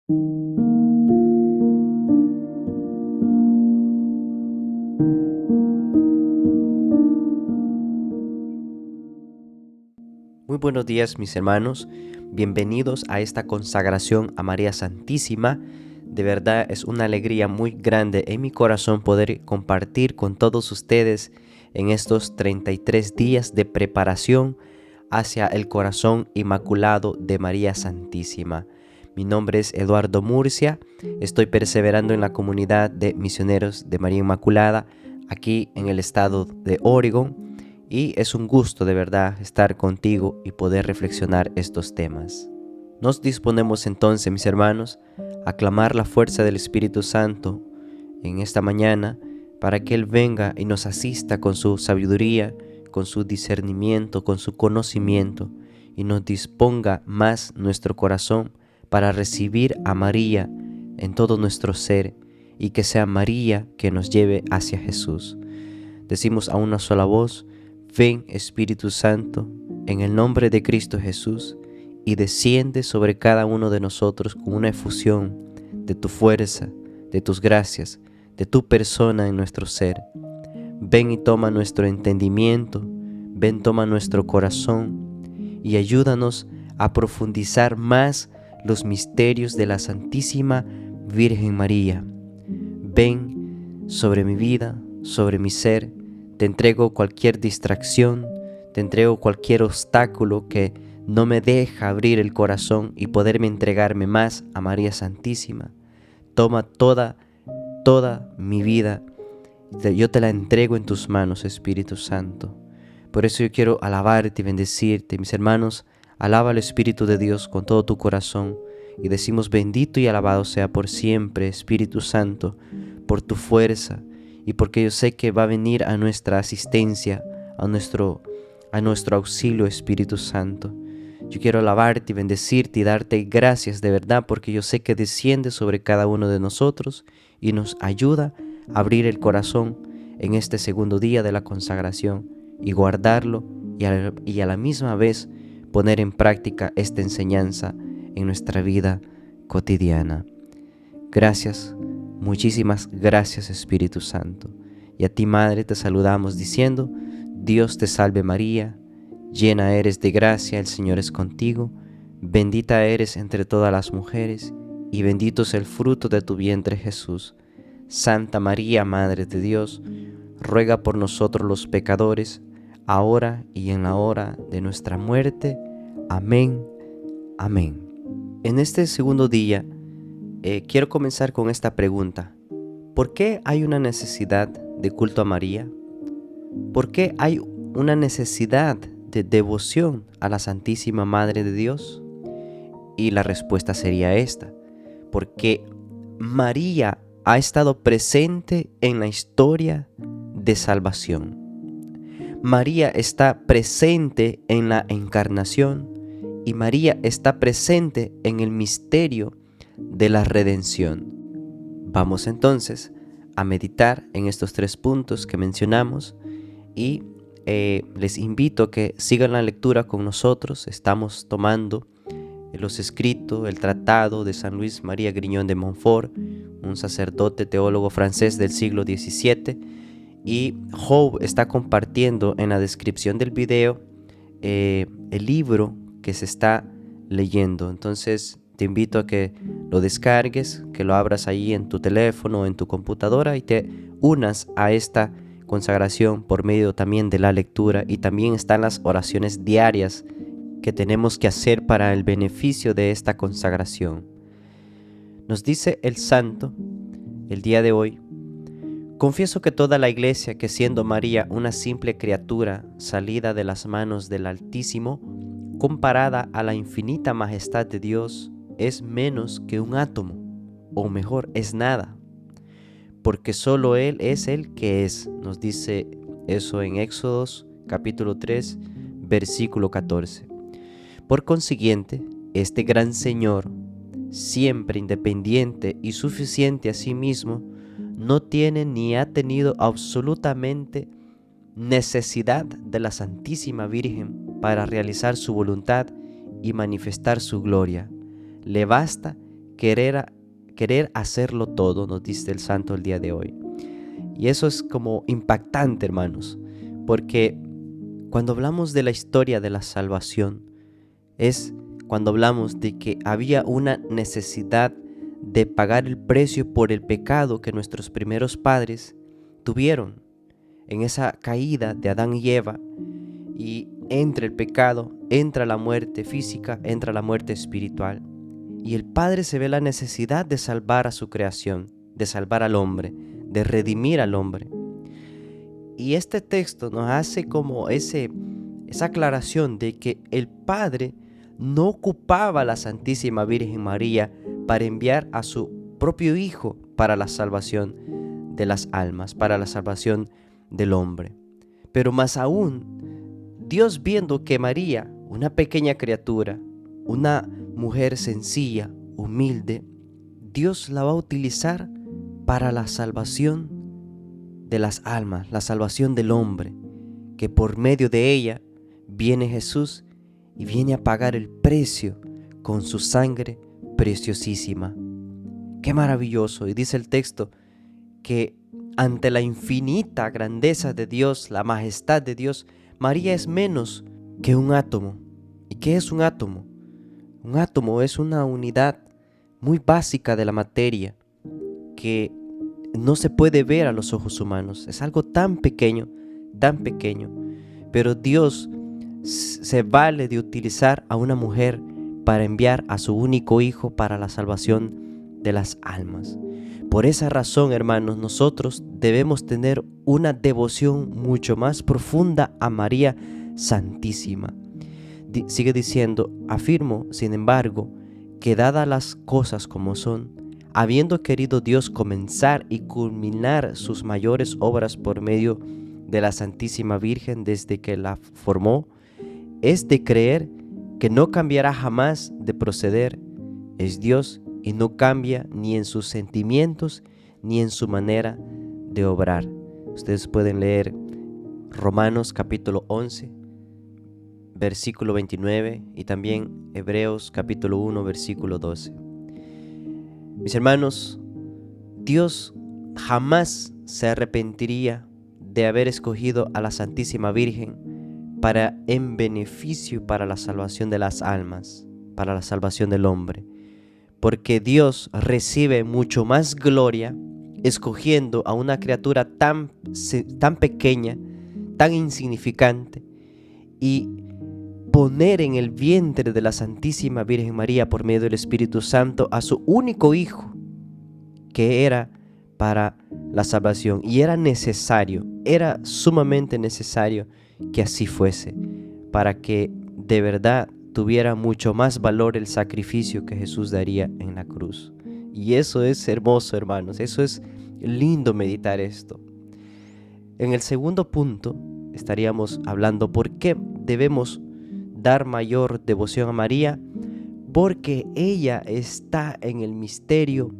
Muy buenos días, mis hermanos. Bienvenidos a esta consagración a María Santísima. De verdad es una alegría muy grande en mi corazón poder compartir con todos ustedes en estos 33 días de preparación hacia el corazón inmaculado de María Santísima. Mi nombre es Eduardo Murcia. Estoy perseverando en la comunidad de misioneros de María Inmaculada aquí en el estado de Oregon. Y es un gusto de verdad estar contigo y poder reflexionar estos temas. Nos disponemos entonces, mis hermanos, a clamar la fuerza del Espíritu Santo en esta mañana para que Él venga y nos asista con su sabiduría, con su discernimiento, con su conocimiento y nos disponga más nuestro corazón para recibir a María en todo nuestro ser y que sea María que nos lleve hacia Jesús. Decimos a una sola voz: ven, Espíritu Santo, en el nombre de Cristo Jesús, y desciende sobre cada uno de nosotros con una efusión de tu fuerza, de tus gracias, de tu persona en nuestro ser. Ven y toma nuestro entendimiento, ven, toma nuestro corazón y ayúdanos a profundizar más los misterios de la Santísima Virgen María. Ven sobre mi vida, sobre mi ser. Te entrego cualquier distracción, te entrego cualquier obstáculo que no me deja abrir el corazón y poderme entregarme más a María Santísima. Toma toda mi vida, yo te la entrego en tus manos, Espíritu Santo. Por eso yo quiero alabarte y bendecirte. Mis hermanos, alaba al Espíritu de Dios con todo tu corazón y decimos: bendito y alabado sea por siempre, Espíritu Santo, por tu fuerza, y porque yo sé que va a venir a nuestra asistencia, a nuestro auxilio, Espíritu Santo. Yo quiero alabarte y bendecirte y darte gracias de verdad, porque yo sé que desciende sobre cada uno de nosotros y nos ayuda a abrir el corazón en este segundo día de la consagración y guardarlo y a la misma vez poner en práctica esta enseñanza en nuestra vida cotidiana. Gracias. Muchísimas gracias, Espíritu Santo. Y a ti, Madre, te saludamos diciendo: Dios te salve María, llena eres de gracia, el Señor es contigo, bendita eres entre todas las mujeres, y bendito es el fruto de tu vientre, Jesús. Santa María, Madre de Dios, ruega por nosotros los pecadores, ahora y en la hora de nuestra muerte. Amén. Amén. En este segundo día, quiero comenzar con esta pregunta: ¿por qué hay una necesidad de culto a María? ¿Por qué hay una necesidad de devoción a la Santísima Madre de Dios? Y la respuesta sería esta: porque María ha estado presente en la historia de salvación. María está presente en la encarnación y María está presente en el misterio de la redención. Vamos entonces a meditar en estos 3 puntos que mencionamos y les invito a que sigan la lectura con nosotros. Estamos tomando los escritos, el tratado de San Luis María Grignon de Montfort, un sacerdote teólogo francés del siglo XVII, y Job está compartiendo en la descripción del video el libro que se está leyendo. Entonces te invito a que lo descargues, que lo abras ahí en tu teléfono o en tu computadora y te unas a esta consagración por medio también de la lectura. Y también están las oraciones diarias que tenemos que hacer para el beneficio de esta consagración. Nos dice el santo el día de hoy: confieso que toda la Iglesia, que siendo María una simple criatura salida de las manos del Altísimo, comparada a la infinita majestad de Dios, es menos que un átomo, o mejor, es nada, porque solo Él es el que es. Nos dice eso en Éxodos capítulo 3, versículo 14. Por consiguiente, este gran Señor, siempre independiente y suficiente a sí mismo, no tiene ni ha tenido absolutamente necesidad de la Santísima Virgen para realizar su voluntad y manifestar su gloria. Le basta querer hacerlo todo, nos dice el santo el día de hoy. Y eso es como impactante, hermanos, porque cuando hablamos de la historia de la salvación, es cuando hablamos de que había una necesidad de pagar el precio por el pecado que nuestros primeros padres tuvieron en esa caída de Adán y Eva, y entra el pecado, entra la muerte física, entra la muerte espiritual, y el Padre se ve la necesidad de salvar a su creación, de salvar al hombre, de redimir al hombre. Y este texto nos hace como esa aclaración de que el Padre no ocupaba a la Santísima Virgen María para enviar a su propio Hijo para la salvación de las almas, para la salvación del hombre. Pero más aún, Dios, viendo que María, una pequeña criatura, una mujer sencilla, humilde, Dios la va a utilizar para la salvación de las almas, la salvación del hombre, que por medio de ella viene Jesús y viene a pagar el precio con su sangre preciosísima. ¡Qué maravilloso! Y dice el texto que ante la infinita grandeza de Dios, la majestad de Dios, María es menos que un átomo. ¿Y qué es un átomo? Un átomo es una unidad muy básica de la materia que no se puede ver a los ojos humanos. Es algo tan pequeño, pero Dios se vale de utilizar a una mujer para enviar a su único hijo para la salvación de las almas. Por esa razón, hermanos, nosotros debemos tener una devoción mucho más profunda a María Santísima. Sigue diciendo: afirmo, sin embargo, que dadas las cosas como son, habiendo querido Dios comenzar y culminar sus mayores obras por medio de la Santísima Virgen desde que la formó, es de creer que no cambiará jamás de proceder. Es Dios y no cambia ni en sus sentimientos ni en su manera de obrar. Ustedes pueden leer Romanos capítulo 11, versículo 29 y también Hebreos capítulo 1, versículo 12. Mis hermanos, Dios jamás se arrepentiría de haber escogido a la Santísima Virgen en beneficio para la salvación de las almas, para la salvación del hombre, porque Dios recibe mucho más gloria escogiendo a una criatura tan pequeña, tan insignificante, y poner en el vientre de la Santísima Virgen María por medio del Espíritu Santo a su único hijo, que era para la salvación, y era necesario, era sumamente necesario que así fuese, para que de verdad tuviera mucho más valor el sacrificio que Jesús daría en la cruz. Y eso es hermoso, hermanos, eso es lindo meditar esto. En el segundo punto estaríamos hablando por qué debemos dar mayor devoción a María, porque ella está en el misterio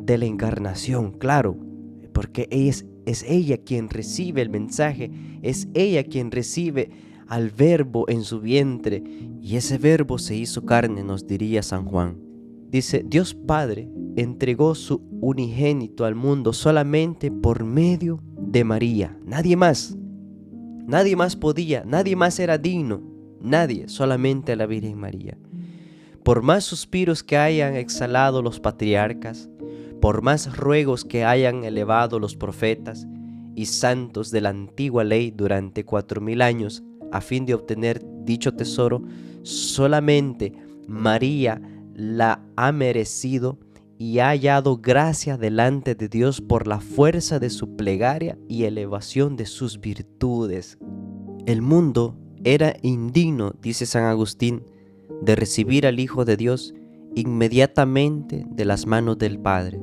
de la encarnación, claro, porque es ella quien recibe el mensaje, es ella quien recibe al Verbo en su vientre, y ese Verbo se hizo carne, nos diría San Juan. Dice: Dios Padre entregó su unigénito al mundo solamente por medio de María, nadie más podía, nadie más era digno, nadie, solamente la Virgen María. Por más suspiros que hayan exhalado los patriarcas, por más ruegos que hayan elevado los profetas y santos de la antigua ley durante 4000 años a fin de obtener dicho tesoro, solamente María la ha merecido y ha hallado gracia delante de Dios por la fuerza de su plegaria y elevación de sus virtudes. El mundo era indigno, dice San Agustín, de recibir al Hijo de Dios inmediatamente de las manos del Padre,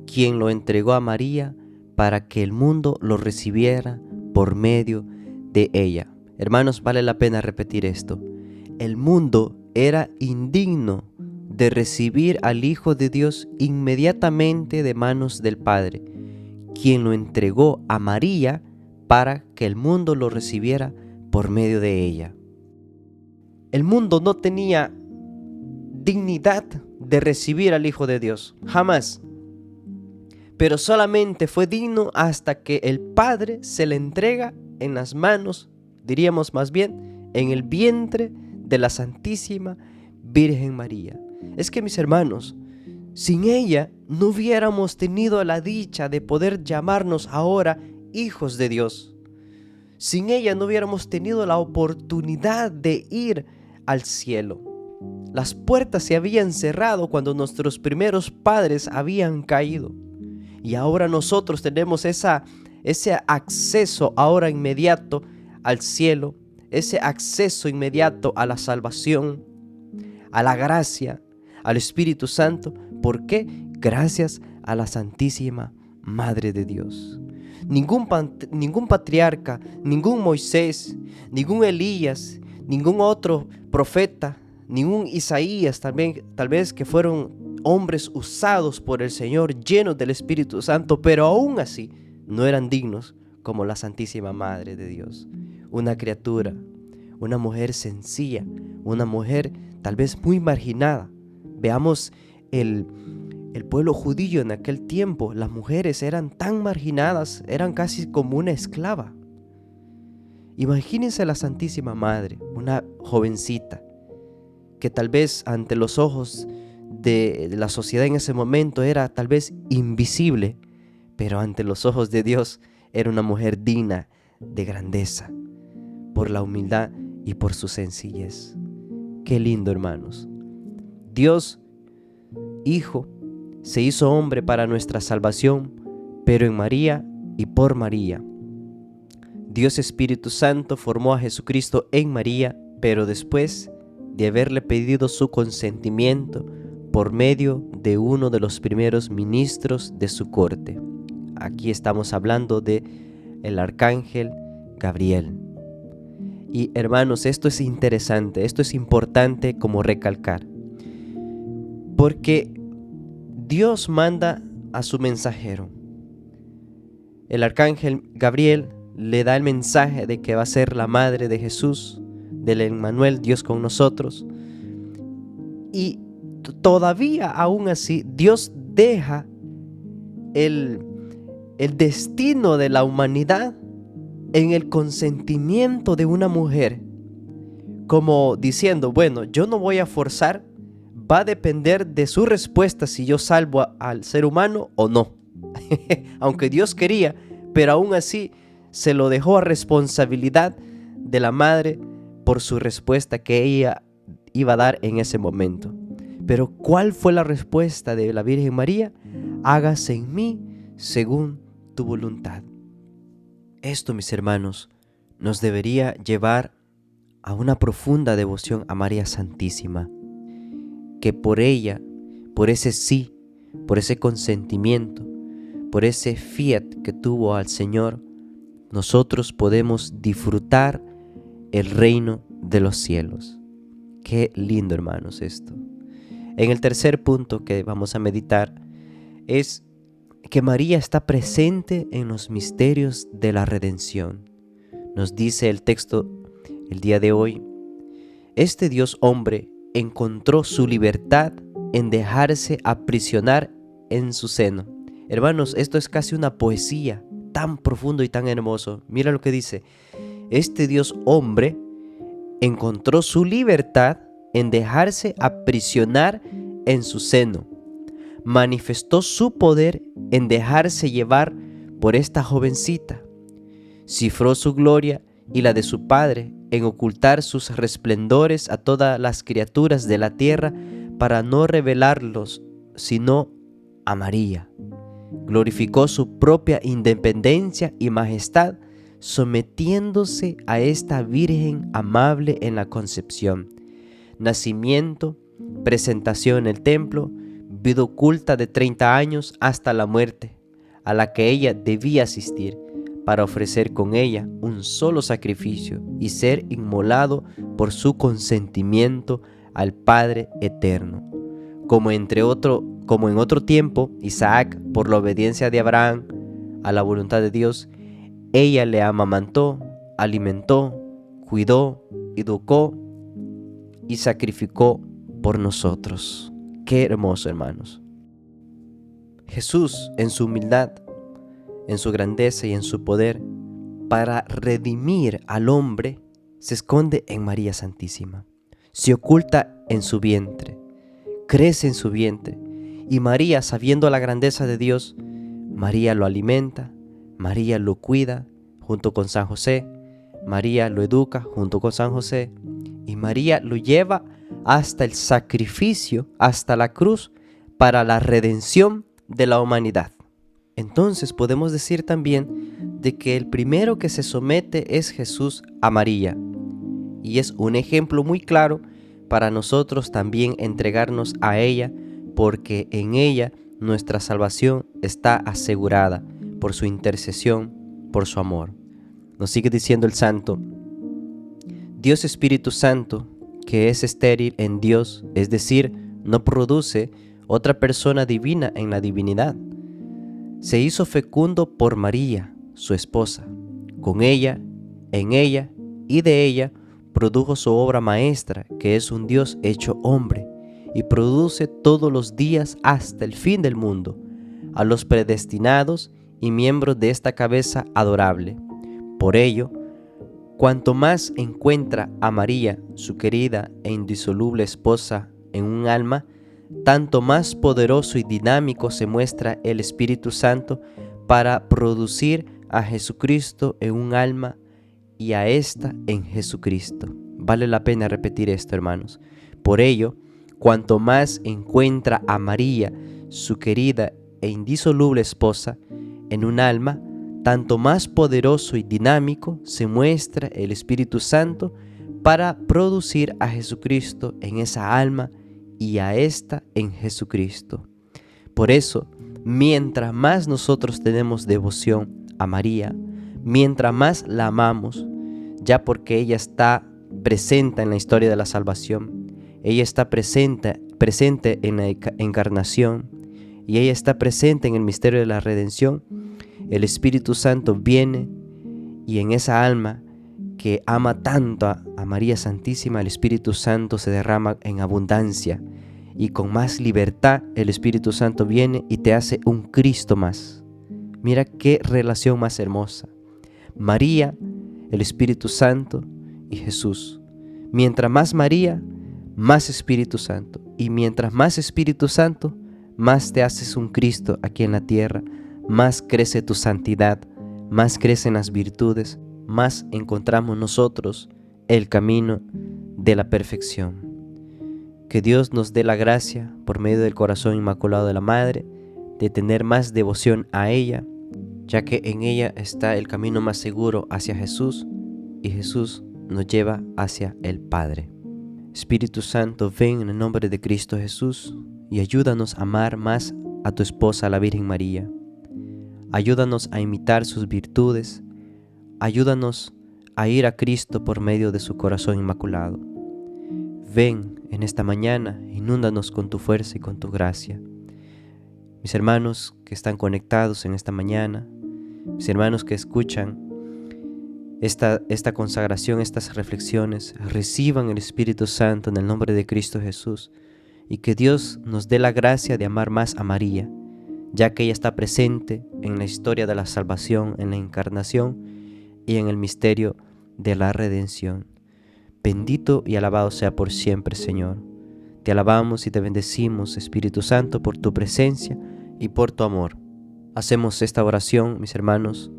quien lo entregó a María para que el mundo lo recibiera por medio de ella. Hermanos, vale la pena repetir esto. El mundo era indigno de recibir al Hijo de Dios inmediatamente de manos del Padre, quien lo entregó a María para que el mundo lo recibiera por medio de ella. El mundo no tenía dignidad de recibir al Hijo de Dios, jamás. Pero solamente fue digno hasta que el Padre se le entrega en las manos, diríamos más bien, en el vientre de la Santísima Virgen María. Es que, mis hermanos, sin ella no hubiéramos tenido la dicha de poder llamarnos ahora hijos de Dios. Sin ella no hubiéramos tenido la oportunidad de ir al cielo. Las puertas se habían cerrado cuando nuestros primeros padres habían caído. Y ahora nosotros tenemos ese acceso ahora inmediato al cielo, ese acceso inmediato a la salvación, a la gracia, al Espíritu Santo. ¿Por qué? Gracias a la Santísima Madre de Dios. Ningún patriarca, ningún Moisés, ningún Elías, ningún otro profeta, ningún Isaías, tal vez que fueron hombres usados por el Señor, llenos del Espíritu Santo, pero aún así no eran dignos como la Santísima Madre de Dios. Una criatura, una mujer sencilla, una mujer tal vez muy marginada. Veamos el pueblo judío en aquel tiempo. Las mujeres eran tan marginadas, eran casi como una esclava. Imagínense la Santísima Madre, una jovencita, que tal vez ante los ojos de la sociedad en ese momento era tal vez invisible, pero ante los ojos de Dios era una mujer digna de grandeza, por la humildad y por su sencillez. Qué lindo, hermanos. Dios, Hijo, se hizo hombre para nuestra salvación, pero en María y por María. Dios Espíritu Santo formó a Jesucristo en María, pero después de haberle pedido su consentimiento por medio de uno de los primeros ministros de su corte. Aquí estamos hablando de el arcángel Gabriel. Y hermanos, esto es interesante, esto es importante como recalcar, porque Dios manda a su mensajero. El arcángel Gabriel le da el mensaje de que va a ser la madre de Jesús, del Emmanuel, Dios con nosotros. Y todavía aún así Dios deja el destino de la humanidad en el consentimiento de una mujer, como diciendo, bueno, yo no voy a forzar, va a depender de su respuesta si yo salvo al ser humano o no. Aunque Dios quería, pero aún así se lo dejó a responsabilidad de la madre por su respuesta que ella iba a dar en ese momento. Pero ¿cuál fue la respuesta de la Virgen María? Hágase en mí según tu voluntad. Esto, mis hermanos, nos debería llevar a una profunda devoción a María Santísima, que por ella, por ese sí, por ese consentimiento, por ese fiat que tuvo al Señor, nosotros podemos disfrutar el reino de los cielos. Qué lindo, hermanos, esto. En el tercer punto que vamos a meditar es que María está presente en los misterios de la redención. Nos dice el texto el día de hoy: este Dios hombre encontró su libertad en dejarse aprisionar en su seno. Hermanos, esto es casi una poesía, tan profundo y tan hermoso. Mira lo que dice: este Dios hombre encontró su libertad en dejarse aprisionar en su seno. Manifestó su poder en dejarse llevar por esta jovencita. Cifró su gloria y la de su Padre en ocultar sus resplendores a todas las criaturas de la tierra para no revelarlos sino a María. Glorificó su propia independencia y majestad, sometiéndose a esta Virgen amable en la concepción, nacimiento, presentación en el templo, vida oculta de 30 años hasta la muerte, a la que ella debía asistir, para ofrecer con ella un solo sacrificio y ser inmolado por su consentimiento al Padre eterno. Como en otro tiempo, Isaac, por la obediencia de Abraham a la voluntad de Dios, ella le amamantó, alimentó, cuidó, educó y sacrificó por nosotros. Qué hermoso, hermanos. Jesús, en su humildad, en su grandeza y en su poder, para redimir al hombre, se esconde en María Santísima. Se oculta en su vientre, crece en su vientre. Y María, sabiendo la grandeza de Dios, María lo alimenta, María lo cuida junto con San José, María lo educa junto con San José, y María lo lleva hasta el sacrificio, hasta la cruz, para la redención de la humanidad. Entonces podemos decir también de que el primero que se somete es Jesús a María, y es un ejemplo muy claro para nosotros también entregarnos a ella, porque en ella nuestra salvación está asegurada por su intercesión, por su amor. Nos sigue diciendo el santo: Dios Espíritu Santo, que es estéril en Dios, es decir, no produce otra persona divina en la divinidad, se hizo fecundo por María, su esposa. Con ella, en ella y de ella produjo su obra maestra, que es un Dios hecho hombre, y produce todos los días hasta el fin del mundo a los predestinados y miembros de esta cabeza adorable. Por ello, cuanto más encuentra a María, su querida e indisoluble esposa, en un alma, tanto más poderoso y dinámico se muestra el Espíritu Santo para producir a Jesucristo en un alma y a ésta en Jesucristo. Vale la pena repetir esto, hermanos. Por ello, cuanto más encuentra a María, su querida e indisoluble esposa, en un alma, tanto más poderoso y dinámico se muestra el Espíritu Santo para producir a Jesucristo en esa alma y a ésta en Jesucristo. Por eso, mientras más nosotros tenemos devoción a María, mientras más la amamos, ya porque ella está presente en la historia de la salvación, ella está presente en la encarnación y ella está presente en el misterio de la redención, el Espíritu Santo viene y en esa alma que ama tanto a María Santísima, el Espíritu Santo se derrama en abundancia y con más libertad el Espíritu Santo viene y te hace un Cristo más. Mira qué relación más hermosa. María, el Espíritu Santo y Jesús. Mientras más María, más Espíritu Santo. Y mientras más Espíritu Santo, más te haces un Cristo aquí en la tierra, más crece tu santidad, más crecen las virtudes, más encontramos nosotros el camino de la perfección. Que Dios nos dé la gracia, por medio del corazón inmaculado de la Madre, de tener más devoción a ella, ya que en ella está el camino más seguro hacia Jesús, y Jesús nos lleva hacia el Padre. Espíritu Santo, ven en el nombre de Cristo Jesús y ayúdanos a amar más a tu esposa, la Virgen María. Ayúdanos a imitar sus virtudes, ayúdanos a ir a Cristo por medio de su corazón inmaculado. Ven en esta mañana, inúndanos con tu fuerza y con tu gracia. Mis hermanos que están conectados en esta mañana, mis hermanos que escuchan esta consagración, estas reflexiones, reciban el Espíritu Santo en el nombre de Cristo Jesús, y que Dios nos dé la gracia de amar más a María, ya que ella está presente en la historia de la salvación, en la encarnación y en el misterio de la redención. Bendito y alabado sea por siempre, Señor. Te alabamos y te bendecimos, Espíritu Santo, por tu presencia y por tu amor. Hacemos esta oración, mis hermanos.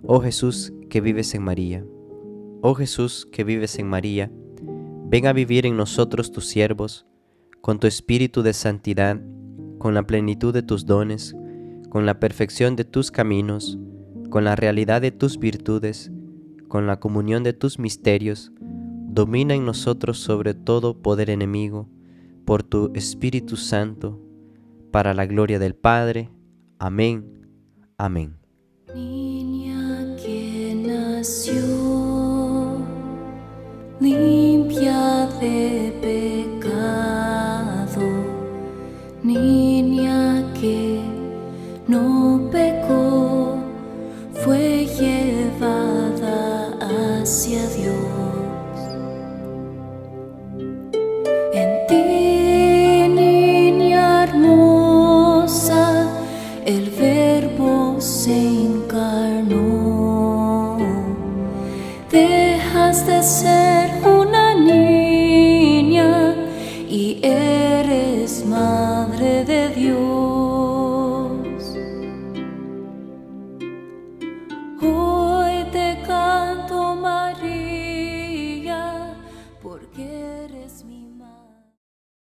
Oh Jesús, que vives en María. Oh Jesús, que vives en María, ven a vivir en nosotros tus siervos, con tu espíritu de santidad, con la plenitud de tus dones, con la perfección de tus caminos, con la realidad de tus virtudes, con la comunión de tus misterios. Domina en nosotros sobre todo poder enemigo, por tu Espíritu Santo, para la gloria del Padre. Amén. Amén. Niña que nació, limpia de pecado, niña que no pecó, fue llevada hacia Dios. En ti, niña de ser una niña y eres madre de Dios.